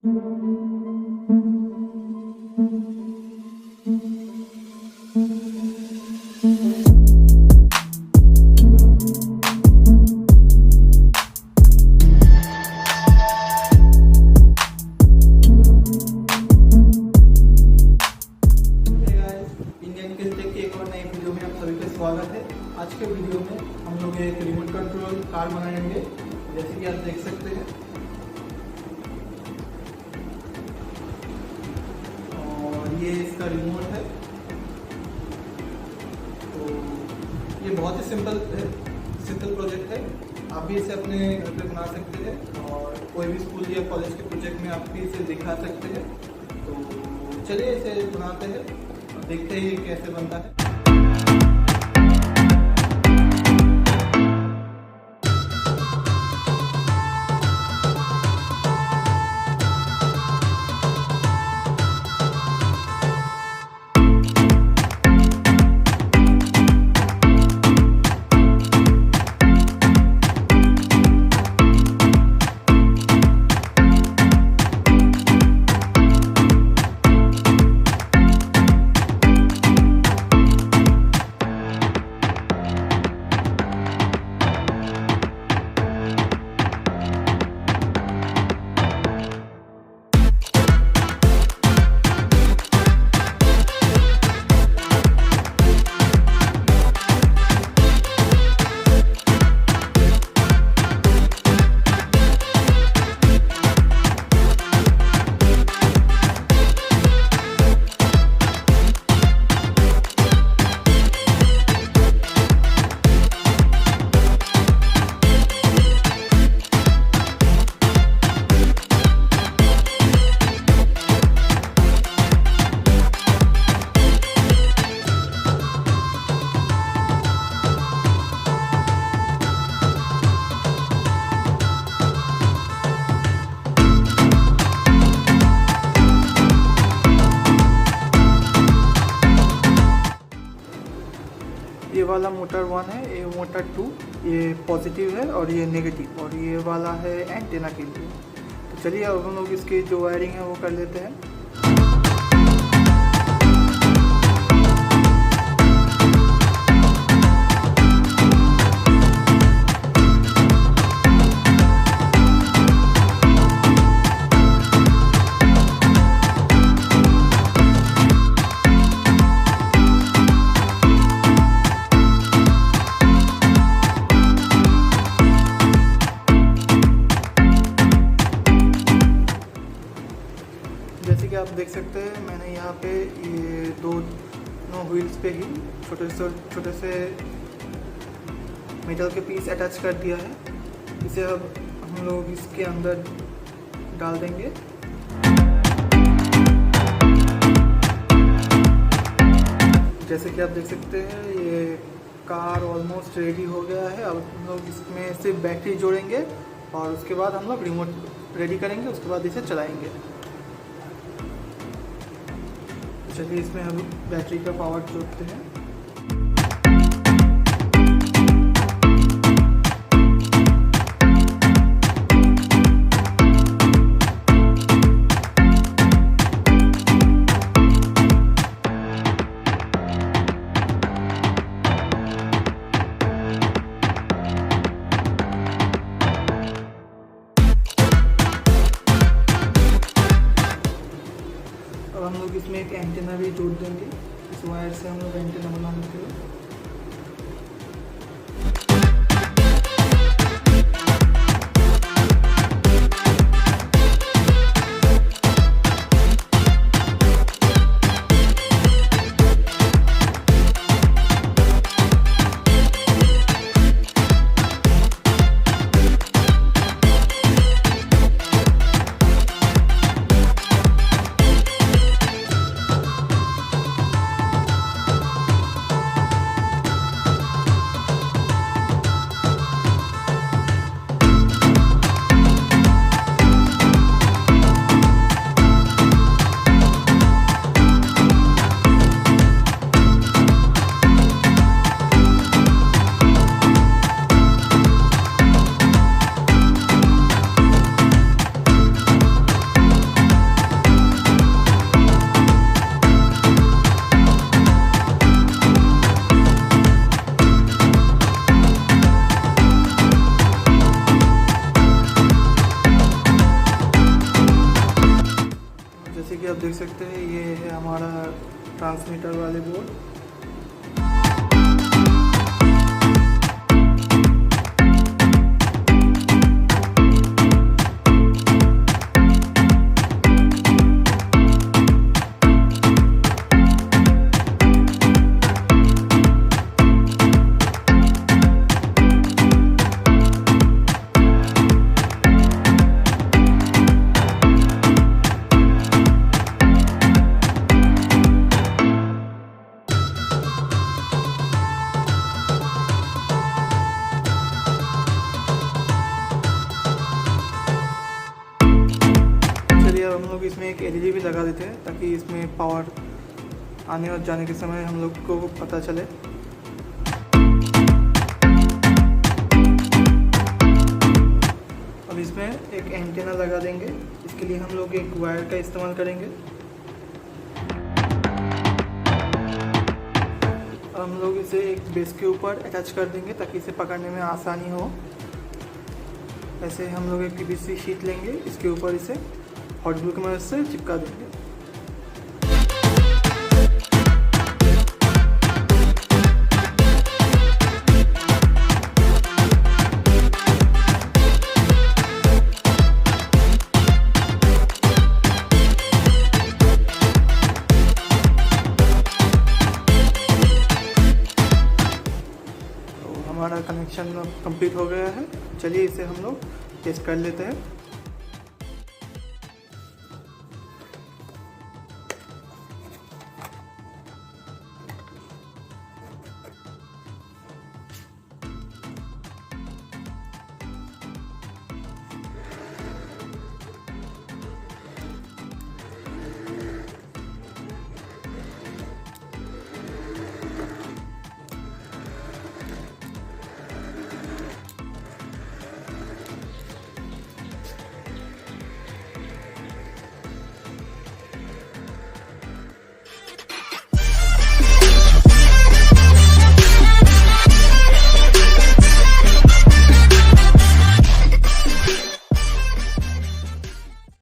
स्वागत है। आज के वीडियो में हम लोग एक रिमोट कंट्रोल कार बनाएंगे, जैसे कि आप देख सकते हैं। और ये इसका रिमोट है। तो ये बहुत ही सिंपल प्रोजेक्ट है। आप भी इसे अपने घर पे बना सकते हैं और कोई भी स्कूल या कॉलेज के प्रोजेक्ट में आप भी इसे दिखा सकते हैं। तो चलिए इसे बनाते हैं और देखते हैं ये कैसे बनता है। ये वाला मोटर 1 है, ये मोटर 2, ये पॉजिटिव है और ये नेगेटिव, और ये वाला है एंटेना के लिए। तो चलिए अब हम लोग इसकी जो वायरिंग है वो कर लेते हैं। जैसे कि आप देख सकते हैं, मैंने यहाँ पे ये दोनों व्हील्स पे ही छोटे से मेटल के पीस अटैच कर दिया है। इसे अब हम लोग इसके अंदर डाल देंगे। जैसे कि आप देख सकते हैं, ये कार ऑलमोस्ट रेडी हो गया है। अब हम लोग इसमें सिर्फ बैटरी जोड़ेंगे और उसके बाद हम लोग रिमोट रेडी करेंगे, उसके बाद इसे चलाएंगे। चलिए इसमें हम बैटरी का पावर जोड़ते हैं। अब हम लोग इसमें एक एंटेना भी जोड़ देंगे। इस वायर से हम लोग एंटेना बना लेते हैं। कि आप देख सकते हैं ये है हमारा ट्रांसमीटर वाले बोर्ड। चलिए अब हम लोग इसमें एक एलईडी भी लगा देते हैं ताकि इसमें पावर आने और जाने के समय हम लोग को पता चले। अब इसमें एक एंटीना लगा देंगे। इसके लिए हम लोग एक वायर का इस्तेमाल करेंगे। हम लोग इसे एक बेस के ऊपर अटैच कर देंगे ताकि इसे पकड़ने में आसानी हो। ऐसे हम लोग एक पीवीसी शीट लेंगे, इसके ऊपर इसे हॉट ग्लू की मदद से चिपका देंगे। तो हमारा कनेक्शन कंप्लीट हो गया है। चलिए इसे हम लोग टेस्ट कर लेते हैं।